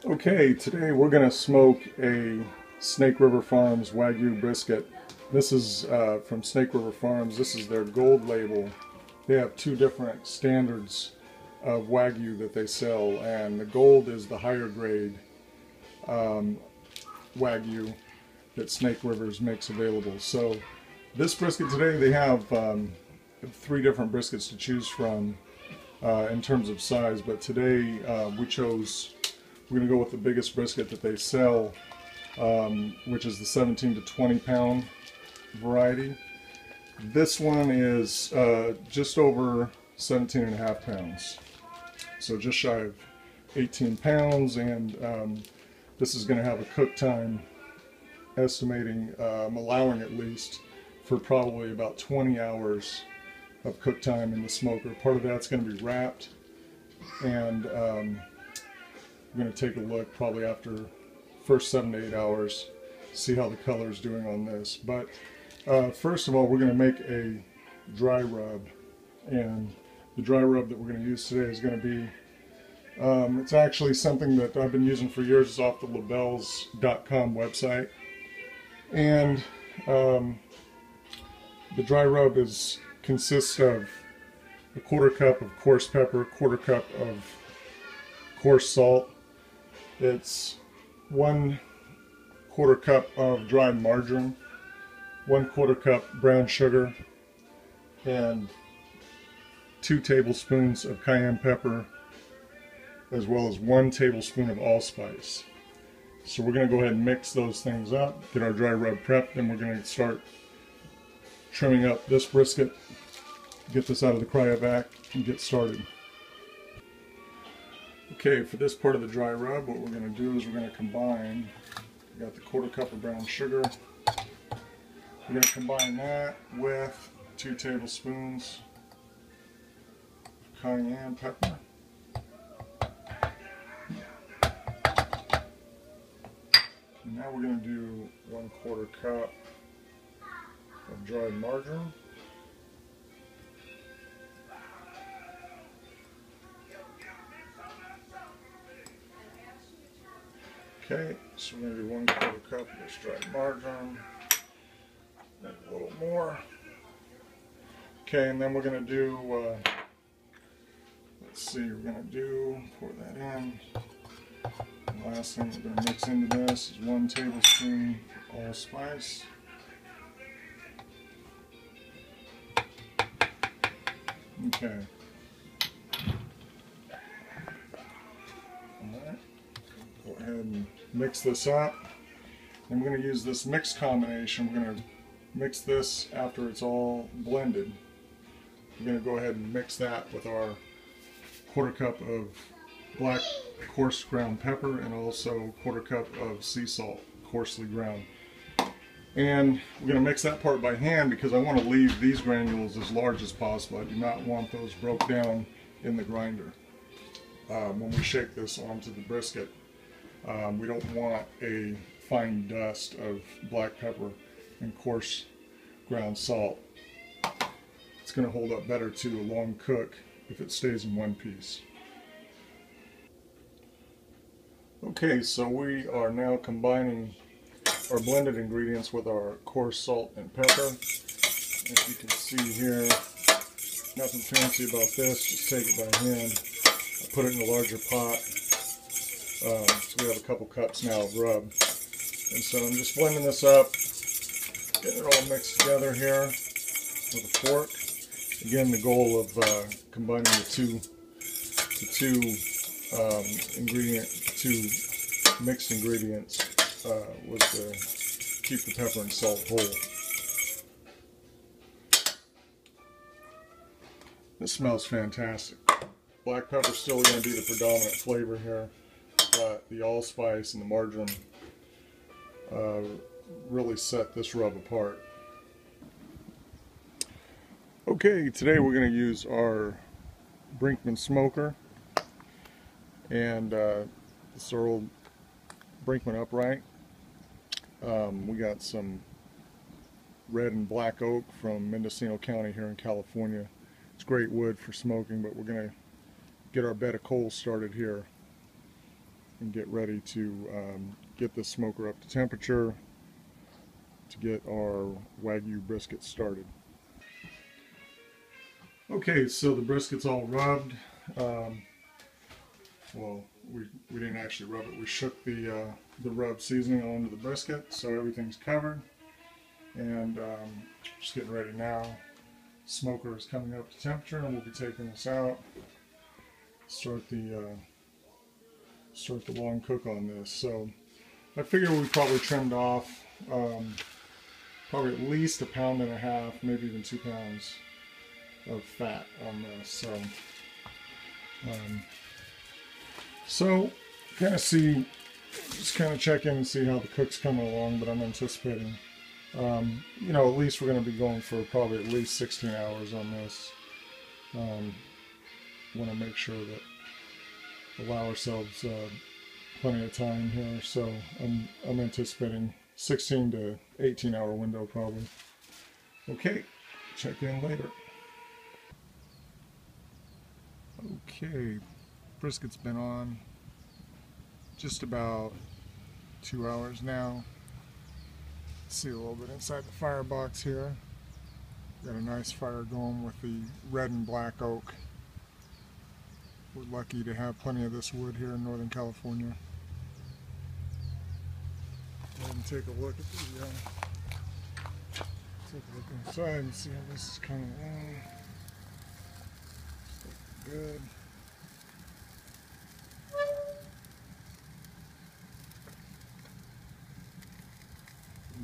Okay, today we're going to smoke a Snake River Farms Wagyu brisket. This is from Snake River Farms. This is their gold label. They have two different standards of Wagyu that they sell, and the gold is the higher grade Wagyu that Snake Rivers makes available. So this brisket today, they have three different briskets to choose from in terms of size, but today we're going to go with the biggest brisket that they sell, which is the 17 to 20 pound variety. This one is just over 17 and a half pounds, so just shy of 18 pounds, and this is going to have a cook time, estimating, allowing at least, for probably about 20 hours of cook time in the smoker. Part of that's going to be wrapped, and I'm going to take a look probably after first 7 to 8 hours, see how the color is doing on this. But first of all, we're going to make a dry rub, and the dry rub that we're going to use today is going to be, it's actually something that I've been using for years. It's off the labels.com website, and the dry rub consists of a quarter cup of coarse pepper, quarter cup of coarse salt. It's 1/4 cup of dried margarine, 1/4 cup brown sugar, and 2 tablespoons of cayenne pepper, as well as 1 tablespoon of allspice. So we're going to go ahead and mix those things up, get our dry rub prepped, and we're going to start trimming up this brisket, get this out of the cryovac, and get started. Okay, for this part of the dry rub, what we're going to do is we're going to combine, we got the 1/4 cup of brown sugar, we're going to combine that with 2 tablespoons of cayenne pepper, and now we're going to do 1/4 cup of dried margarine. Okay, so we're going to do 1/4 cup of this dried margarine, maybe a little more. Okay, and then we're going to do, let's see, we're going to pour that in. The last thing we're going to mix into this is 1 tablespoon allspice. Okay. Alright. Go ahead and mix this up. And we're going to use this mix combination. We're going to mix this after it's all blended. We're going to go ahead and mix that with our 1/4 cup of black coarse ground pepper, and also 1/4 cup of sea salt, coarsely ground. And we're going to mix that part by hand because I want to leave these granules as large as possible. I do not want those broke down in the grinder. When we shake this onto the brisket, we don't want a fine dust of black pepper and coarse ground salt. It's going to hold up better to a long cook if it stays in one piece. Okay, so we are now combining our blended ingredients with our coarse salt and pepper. As you can see here, nothing fancy about this, just take it by hand. I put it in a larger pot. So we have a couple cups now of rub. And so I'm just blending this up, getting it all mixed together here with a fork. Again, the goal of combining the two mixed ingredients was to keep the pepper and salt whole. This smells fantastic. Black pepper is still going to be the predominant flavor here, but the allspice and the margarine really set this rub apart. Okay, today we're going to use our Brinkman smoker, and this is our old Brinkman upright. We got some red and black oak from Mendocino County here in California. It's great wood for smoking, but we're going to get our bed of coals started here. and get ready to get the smoker up to temperature to get our Wagyu brisket started. Okay, so the brisket's all rubbed. Well, we didn't actually rub it. We shook the rub seasoning onto the brisket, so everything's covered. And just getting ready now. Smoker is coming up to temperature, and we'll be taking this out. Start the long cook on this. So I figure we probably trimmed off probably at least 1.5 pounds, maybe even 2 pounds of fat on this. So kind of see, just kind of check in and see how the cook's coming along, but I'm anticipating, you know, at least we're going to be going for probably at least 16 hours on this. Want to make sure that allow ourselves plenty of time here, so I'm anticipating 16 to 18 hour window probably. Okay, check in later. Okay, brisket's been on just about 2 hours now. See a little bit inside the firebox here. Got a nice fire going with the red and black oak. We're lucky to have plenty of this wood here in Northern California. Go ahead and take a look at the take a look inside and see how this is coming along. Good.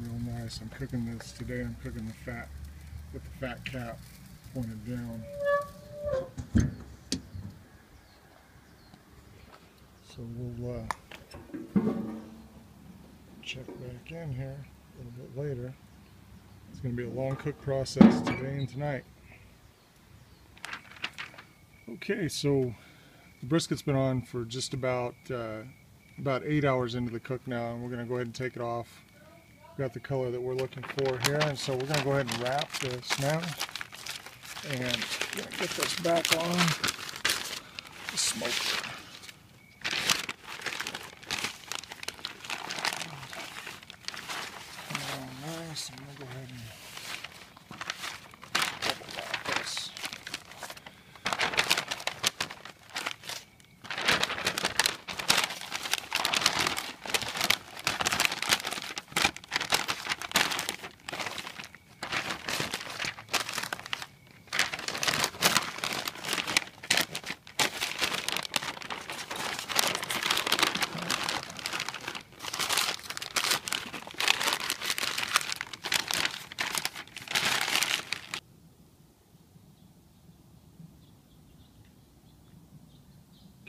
Real nice. I'm cooking this today. I'm cooking the fat with the fat cap pointed down. So we'll check back in here a little bit later. It's going to be a long cook process today and tonight. Okay, so the brisket's been on for just about 8 hours into the cook now, and we're going to go ahead and take it off. We've got the color that we're looking for here, and so we're going to go ahead and wrap this now, and we're going to get this back on the smoker. Nice. I'm going to go ahead and double wrap this.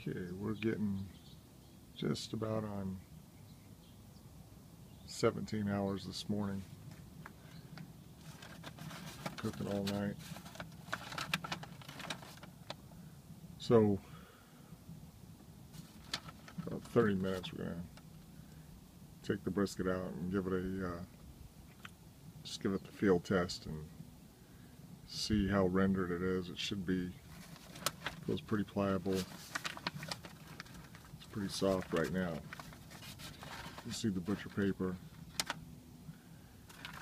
Okay, we're getting just about on 17 hours this morning. Cooking all night. So, about 30 minutes we're going to take the brisket out and give it a, just give it the field test and see how rendered it is. It should be, feels pretty pliable. Pretty soft right now. You see the butcher paper.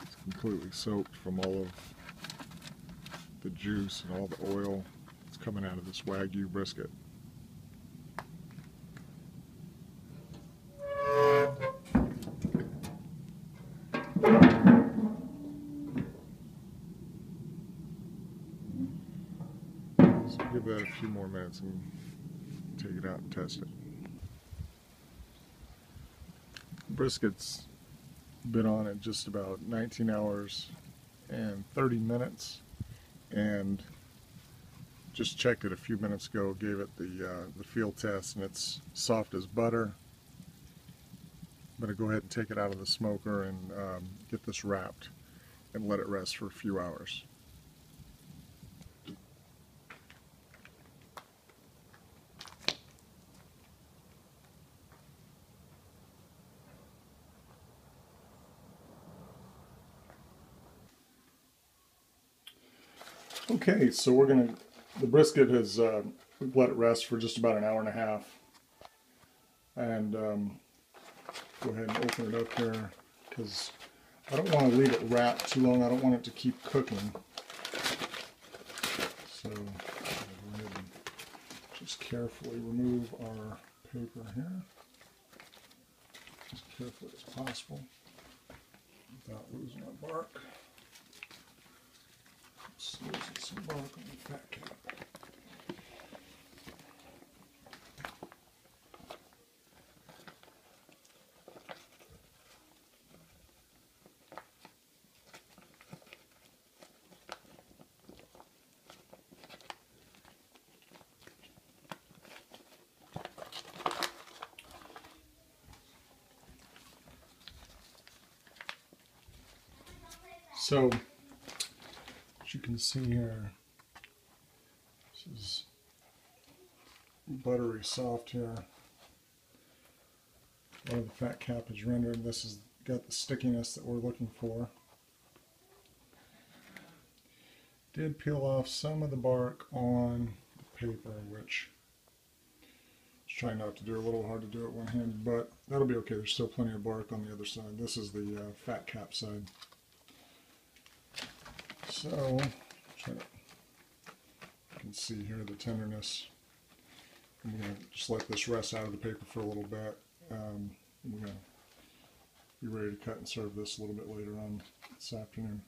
It's completely soaked from all of the juice and all the oil that's coming out of this Wagyu brisket. So give that a few more minutes and take it out and test it. Brisket's been on at just about 19 hours and 30 minutes, and just checked it a few minutes ago, gave it the field test, and it's soft as butter. I'm going to go ahead and take it out of the smoker and get this wrapped and let it rest for a few hours. Okay, so we're going to, the brisket has let it rest for just about 1.5 hours. And go ahead and open it up here because I don't want to leave it wrapped too long. I don't want it to keep cooking. So I'll go ahead and just carefully remove our paper here, as carefully as possible without losing our bark. Just losing some bark on the fat cap. So, as you can see here, this is buttery soft here. A lot of the fat cap is rendered. This has got the stickiness that we're looking for. Did peel off some of the bark on the paper, which I was trying not to do. A little hard to do it one-handed, but that'll be okay. There's still plenty of bark on the other side. This is the fat cap side. So, you can see here the tenderness. I'm going to just let this rest out of the paper for a little bit. We're going to be ready to cut and serve this a little bit later on this afternoon.